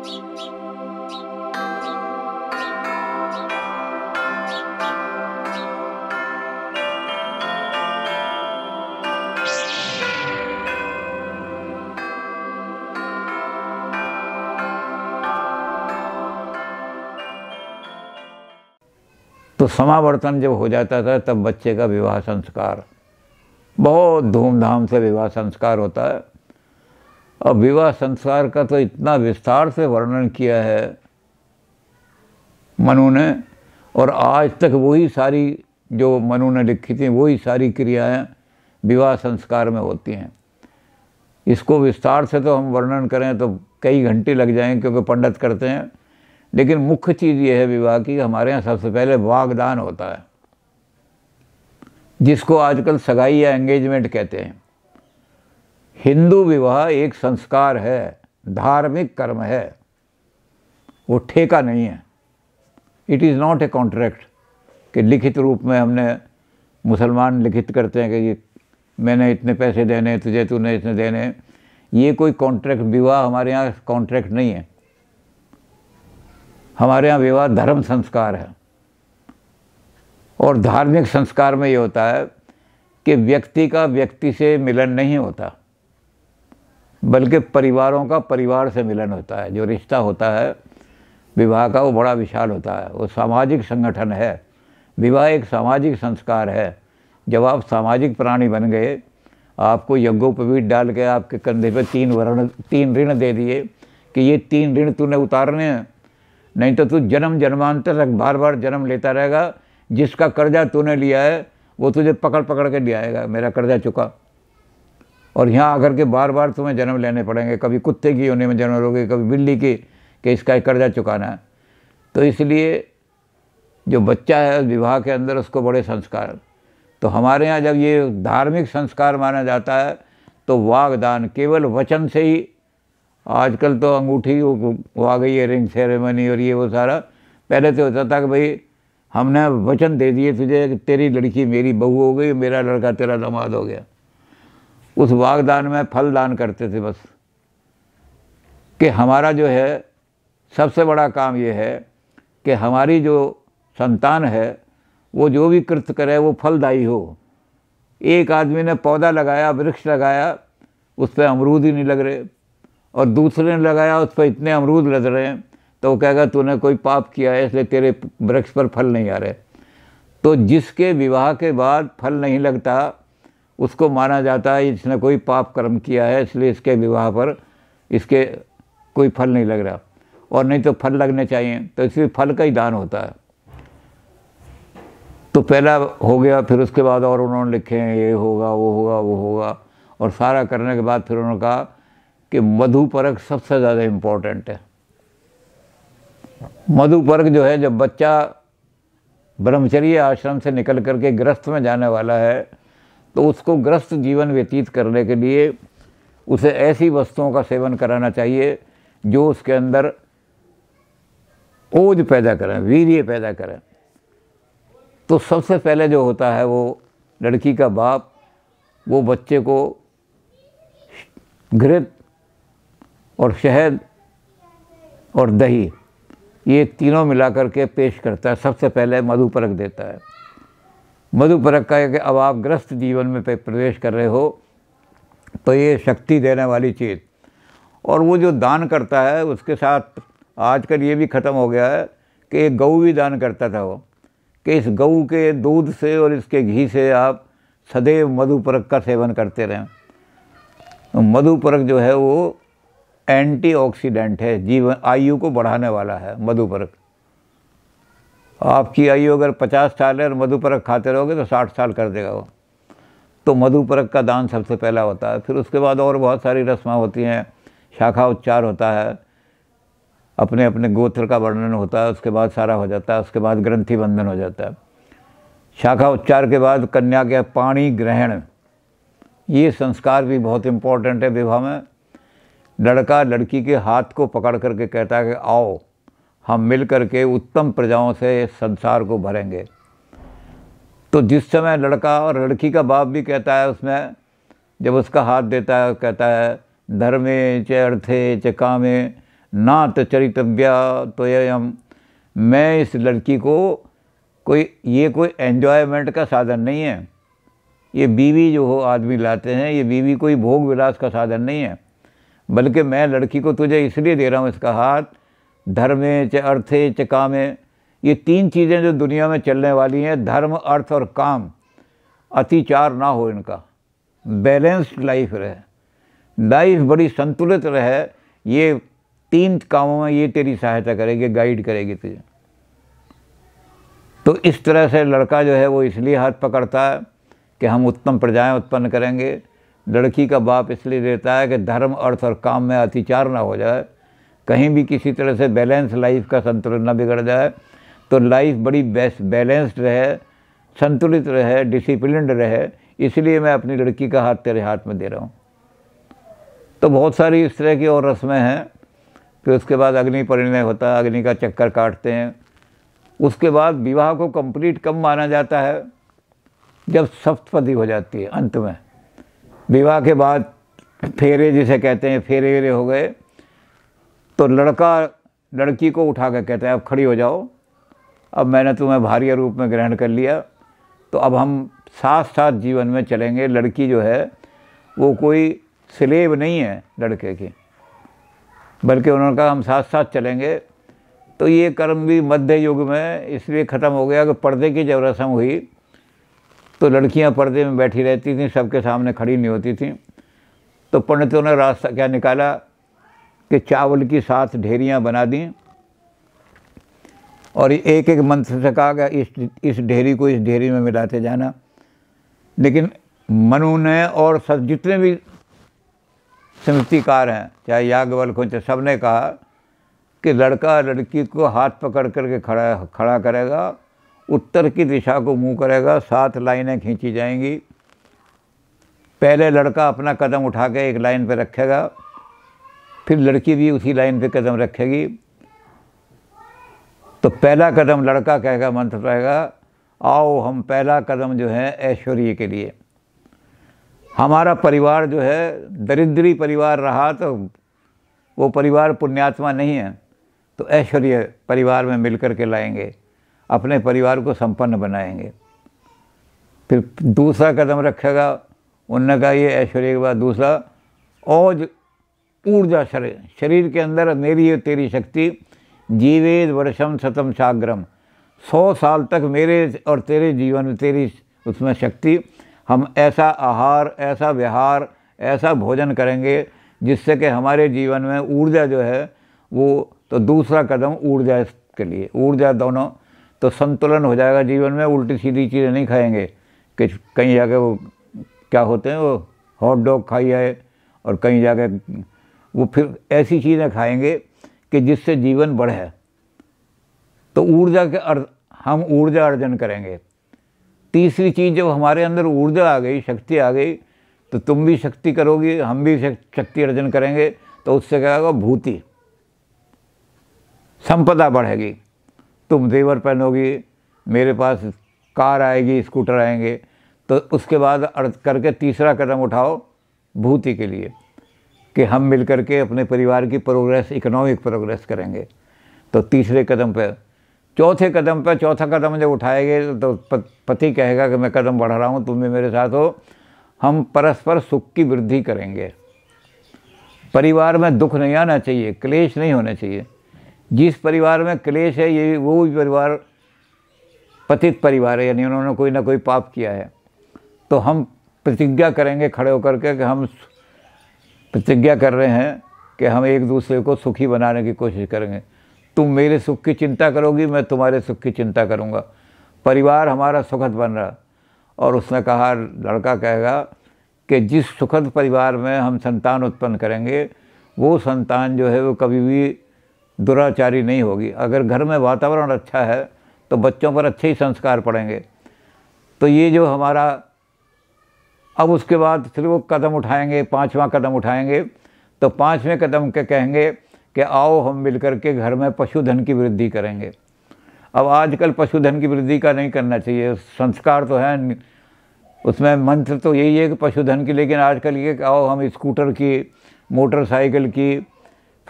तो समावर्तन जब हो जाता था तब बच्चे का विवाह संस्कार, बहुत धूमधाम से विवाह संस्कार होता है। और विवाह संस्कार का तो इतना विस्तार से वर्णन किया है मनु ने, और आज तक वही सारी जो मनु ने लिखी थी वही सारी क्रियाएं विवाह संस्कार में होती हैं। इसको विस्तार से तो हम वर्णन करें तो कई घंटे लग जाएंगे, क्योंकि पंडित करते हैं। लेकिन मुख्य चीज़ ये है विवाह की, हमारे यहाँ सबसे पहले वागदान होता है, जिसको आजकल सगाई या एंगेजमेंट कहते हैं। हिंदू विवाह एक संस्कार है, धार्मिक कर्म है, वो ठेका नहीं है। It is not a contract कि लिखित रूप में हमने, मुसलमान लिखित करते हैं कि ये मैंने इतने पैसे देने तुझे, तूने इतने देने। ये कोई कॉन्ट्रैक्ट, विवाह हमारे यहाँ कॉन्ट्रैक्ट नहीं है। हमारे यहाँ विवाह धर्म संस्कार है। और धार्मिक संस्कार में ये होता है कि व्यक्ति का व्यक्ति से मिलन नहीं होता, बल्कि परिवारों का परिवार से मिलन होता है। जो रिश्ता होता है विवाह का वो बड़ा विशाल होता है, वो सामाजिक संगठन है। विवाह एक सामाजिक संस्कार है। जब आप सामाजिक प्राणी बन गए, आपको यज्ञोपवीत डाल के आपके कंधे पे 3 ऋण दे दिए कि ये 3 ऋण तूने उतारने हैं, नहीं तो तू जन्म जन्मांतर तक बार बार जन्म लेता रहेगा। जिसका कर्जा तूने लिया है वो तुझे पकड़ पकड़ के ले आएगा, मेरा कर्जा चुका। और यहाँ आकर के बार बार तुम्हें जन्म लेने पड़ेंगे, कभी कुत्ते की योनि में जन्म लोगे, कभी बिल्ली की, कि इसका कर्जा चुकाना है। तो इसलिए जो बच्चा है विवाह के अंदर, उसको बड़े संस्कार। तो हमारे यहाँ जब ये धार्मिक संस्कार माना जाता है तो वागदान केवल वचन से ही, आजकल तो अंगूठी वो आ गई है, रिंग सेरेमनी और ये वो सारा। पहले तो होता था कि भाई हमने वचन दे दिए तुझे कि तेरी लड़की मेरी बहू हो गई, मेरा लड़का तेरा दामाद हो गया। उस वागदान में फल दान करते थे बस। कि हमारा जो है सबसे बड़ा काम ये है कि हमारी जो संतान है वो जो भी कृत्य करे वो फलदायी हो। एक आदमी ने पौधा लगाया, वृक्ष लगाया, उस पर अमरूद ही नहीं लग रहे, और दूसरे ने लगाया उस पर इतने अमरूद लग रहे हैं, तो वो कहेगा तूने कोई पाप किया है इसलिए तेरे वृक्ष पर फल नहीं आ रहे। तो जिसके विवाह के बाद फल नहीं लगता उसको माना जाता है इसने कोई पाप कर्म किया है, इसलिए इसके विवाह पर इसके कोई फल नहीं लग रहा। और नहीं तो फल लगने चाहिए, तो इसलिए फल का ही दान होता है। तो पहला हो गया, फिर उसके बाद और उन्होंने लिखे हैं ये होगा वो होगा वो होगा, और सारा करने के बाद फिर उन्होंने कहा कि मधुपरक सबसे ज़्यादा इम्पोर्टेंट है। मधुपरक जो है, जब बच्चा ब्रह्मचर्य आश्रम से निकल करके गृहस्थ में जाने वाला है तो उसको गृहस्थ जीवन व्यतीत करने के लिए उसे ऐसी वस्तुओं का सेवन कराना चाहिए जो उसके अंदर ओज पैदा करें, वीर्य पैदा करें। तो सबसे पहले जो होता है वो लड़की का बाप वो बच्चे को घृत और शहद और दही ये तीनों मिलाकर के पेश करता है। सबसे पहले मधुपरक देता है। मधुपरक का है कि अब आप गृहस्थ जीवन में प्रवेश कर रहे हो तो ये शक्ति देने वाली चीज़। और वो जो दान करता है उसके साथ आजकल ये भी ख़त्म हो गया है कि एक गऊ भी दान करता था वो, कि इस गऊ के दूध से और इसके घी से आप सदैव मधुपरक का सेवन करते रहें। तो मधुपरक जो है वो एंटीऑक्सीडेंट है, जीवन आयु को बढ़ाने वाला है मधुपरक। आपकी आयु अगर 50 साल है और मधुपरक खाते रहोगे तो 60 साल कर देगा वो। तो मधुपरक का दान सबसे पहला होता है। फिर उसके बाद और बहुत सारी रस्में होती हैं, शाखा उच्चार होता है, अपने अपने गोत्र का वर्णन होता है, उसके बाद सारा हो जाता है। उसके बाद ग्रंथि बंधन हो जाता है। शाखा उच्चार के बाद कन्या के पाणी ग्रहण, ये संस्कार भी बहुत इम्पोर्टेंट है विवाह में। लड़का लड़की के हाथ को पकड़ करके कहता है कि आओ हम मिल करके उत्तम प्रजाओं से संसार को भरेंगे। तो जिस समय लड़का और लड़की का बाप भी कहता है उसमें, जब उसका हाथ देता है कहता है धर्मे च अर्थे च कामे ना तो चरितव्या तो यम, मैं इस लड़की को कोई एन्जॉयमेंट का साधन नहीं है। ये बीवी जो हो आदमी लाते हैं, ये बीवी कोई भोग विलास का साधन नहीं है, बल्कि मैं लड़की को तुझे इसलिए दे रहा हूँ इसका हाथ, धर्मे च अर्थे च कामे, ये तीन चीज़ें जो दुनिया में चलने वाली हैं, धर्म अर्थ और काम, अतिचार ना हो इनका, बैलेंस्ड लाइफ रहे, लाइफ बड़ी संतुलित रहे, ये तीन कामों में ये तेरी सहायता करेगी, गाइड करेगी तुझे। तो इस तरह से लड़का जो है वो इसलिए हाथ पकड़ता है कि हम उत्तम प्रजाएं उत्पन्न करेंगे, लड़की का बाप इसलिए देता है कि धर्म अर्थ और काम में अतिचार ना हो जाए, कहीं भी किसी तरह से बैलेंस लाइफ का संतुलन ना बिगड़ जाए, तो लाइफ बड़ी बैलेंस्ड रहे, संतुलित रहे, डिसिप्लिन्ड रहे, इसलिए मैं अपनी लड़की का हाथ तेरे हाथ में दे रहा हूँ। तो बहुत सारी इस तरह की और रस्में हैं। फिर उसके बाद अग्नि परिणय होता है, अग्नि का चक्कर काटते हैं। उसके बाद विवाह को कंप्लीट कब माना जाता है? जब सप्तपदी हो जाती है। अंत में विवाह के बाद फेरे जिसे कहते हैं, फेरे वेरे हो गए, तो लड़का लड़की को उठा कर कहता है अब खड़ी हो जाओ, अब मैंने तुम्हें भार्या रूप में ग्रहण कर लिया, तो अब हम साथ साथ जीवन में चलेंगे। लड़की जो है वो कोई स्लेव नहीं है लड़के की, बल्कि उन्होंने कहा हम साथ साथ चलेंगे। तो ये कर्म भी मध्य युग में इसलिए ख़त्म हो गया कि पर्दे की जब रस्म हुई तो लड़कियां पर्दे में बैठी रहती थीं, सबके सामने खड़ी नहीं होती थीं। तो पंडितों ने रास्ता क्या निकाला कि चावल की 7 ढेरियां बना दी और एक एक मंत्र से कहा कि इस ढेरी को इस ढेरी में मिलाते जाना। लेकिन मनु ने और सब जितने भी स्मृतिकार हैं, चाहे याज्ञवल्क्य हो, चाहे सब ने कहा कि लड़का लड़की को हाथ पकड़ करके खड़ा करेगा, उत्तर की दिशा को मुंह करेगा, 7 लाइनें खींची जाएंगी। पहले लड़का अपना कदम उठा के एक लाइन पे रखेगा, फिर लड़की भी उसी लाइन पे कदम रखेगी। तो पहला कदम लड़का कहेगा, मंत्र रहेगा, आओ हम पहला कदम जो है ऐश्वर्य के लिए। हमारा परिवार जो है दरिद्री परिवार रहा तो वो परिवार पुण्यात्मा नहीं है, तो ऐश्वर्य परिवार में मिलकर के लाएंगे, अपने परिवार को संपन्न बनाएंगे। फिर दूसरा कदम रखेगा, उन्होंने कहा ये ऐश्वर्य के बाद दूसरा, और ऊर्जा शरीर के अंदर मेरी ये तेरी शक्ति, जीवेद वर्षम शतम साग्रम, 100 साल तक मेरे और तेरे जीवन में तेरी उसमें शक्ति, हम ऐसा आहार, ऐसा विहार, ऐसा भोजन करेंगे जिससे कि हमारे जीवन में ऊर्जा जो है वो, तो दूसरा कदम ऊर्जा के लिए, ऊर्जा दोनों, तो संतुलन हो जाएगा जीवन में। उल्टी सीधी चीज़ें नहीं खाएंगे कि कहीं जाके वो क्या होते हैं वो हॉट डॉग खाई है, और कहीं जाके वो फिर ऐसी चीज़ें खाएंगे कि जिससे जीवन बढ़े। तो ऊर्जा के हम ऊर्जा अर्जन करेंगे। तीसरी चीज़, जब हमारे अंदर ऊर्जा आ गई, शक्ति आ गई, तो तुम भी शक्ति करोगी, हम भी शक्ति अर्जन करेंगे, तो उससे क्या होगा, भूति, संपदा बढ़ेगी। तुम जेवर पहनोगी, मेरे पास कार आएगी, स्कूटर आएंगे। तो उसके बाद अर्थ करके तीसरा कदम उठाओ भूति के लिए, कि हम मिल करके अपने परिवार की प्रोग्रेस, इकोनॉमिक प्रोग्रेस करेंगे। तो तीसरे कदम पे, चौथा कदम जब उठाएंगे तो पति कहेगा कि मैं कदम बढ़ा रहा हूँ, तुम भी मेरे साथ हो, हम परस्पर सुख की वृद्धि करेंगे। परिवार में दुख नहीं आना चाहिए, क्लेश नहीं होना चाहिए। जिस परिवार में क्लेश है ये वो भी परिवार पतित परिवार है, यानी उन्होंने कोई ना कोई पाप किया है। तो हम प्रतिज्ञा करेंगे खड़े होकर के कि हम प्रतिज्ञा कर रहे हैं कि हम एक दूसरे को सुखी बनाने की कोशिश करेंगे। तुम मेरे सुख की चिंता करोगी, मैं तुम्हारे सुख की चिंता करूँगा, परिवार हमारा सुखद बन रहा। और उसने कहा, लड़का कहेगा कि जिस सुखद परिवार में हम संतान उत्पन्न करेंगे वो संतान जो है वो कभी भी दुराचारी नहीं होगी। अगर घर में वातावरण अच्छा है तो बच्चों पर अच्छे ही संस्कार पड़ेंगे। तो ये जो हमारा, अब उसके बाद फिर वो कदम उठाएंगे, 5वां कदम उठाएंगे। तो 5वें कदम के कहेंगे कि आओ हम मिलकर के घर में पशुधन की वृद्धि करेंगे। अब आजकल पशुधन की वृद्धि का नहीं करना चाहिए, संस्कार तो है उसमें, मंत्र तो यही है कि पशुधन की, लेकिन आजकल ये कि आओ हम स्कूटर की, मोटरसाइकिल की,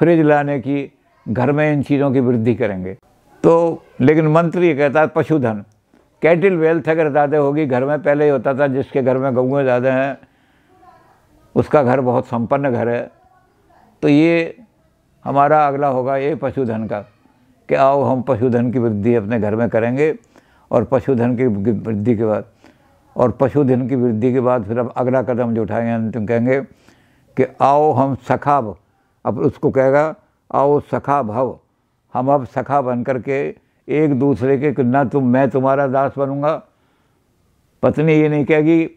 फ्रिज लाने की, घर में इन चीज़ों की वृद्धि करेंगे। तो लेकिन मंत्र ये कहता है पशुधन, कैटिल वेल्थ अगर ज़्यादा होगी घर में, पहले ही होता था जिसके घर में गौएँ ज़्यादा हैं उसका घर बहुत संपन्न घर है। तो ये हमारा अगला होगा ये पशुधन का, कि आओ हम पशुधन की वृद्धि अपने घर में करेंगे। और पशुधन की वृद्धि के बाद, और पशुधन की वृद्धि के बाद फिर अब अगला कदम जो उठाएंगे हम तुम कहेंगे कि आओ हम सखा, अब उसको कहेगा आओ सखा भव, हम अब सखा बन करके एक दूसरे के, ना तुम मैं तुम्हारा दास बनूंगा। पत्नी ये नहीं कहेगी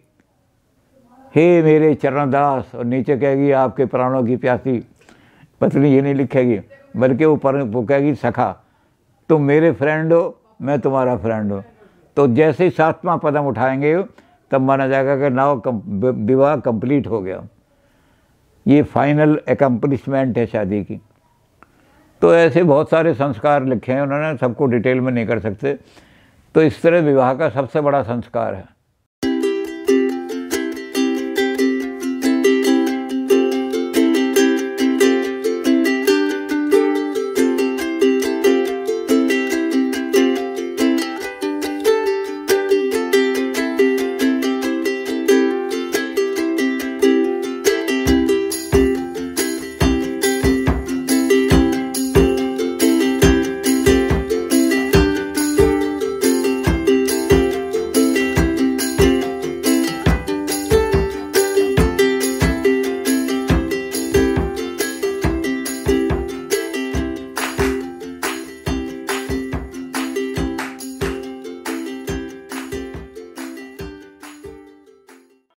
हे मेरे चरण दास और नीचे कहेगी आपके प्राणों की प्यासी, पत्नी ये नहीं लिखेगी, बल्कि वो कहेगी सखा, तुम मेरे फ्रेंड हो मैं तुम्हारा फ्रेंड हो। तो जैसे ही 7वां कदम उठाएंगे तब माना जाएगा कि नाउ विवाह कंप्लीट हो गया, ये फाइनल एकम्प्लिशमेंट है शादी की। तो ऐसे बहुत सारे संस्कार लिखे हैं उन्होंने, सबको डिटेल में नहीं कर सकते। तो इस तरह विवाह का सबसे बड़ा संस्कार है।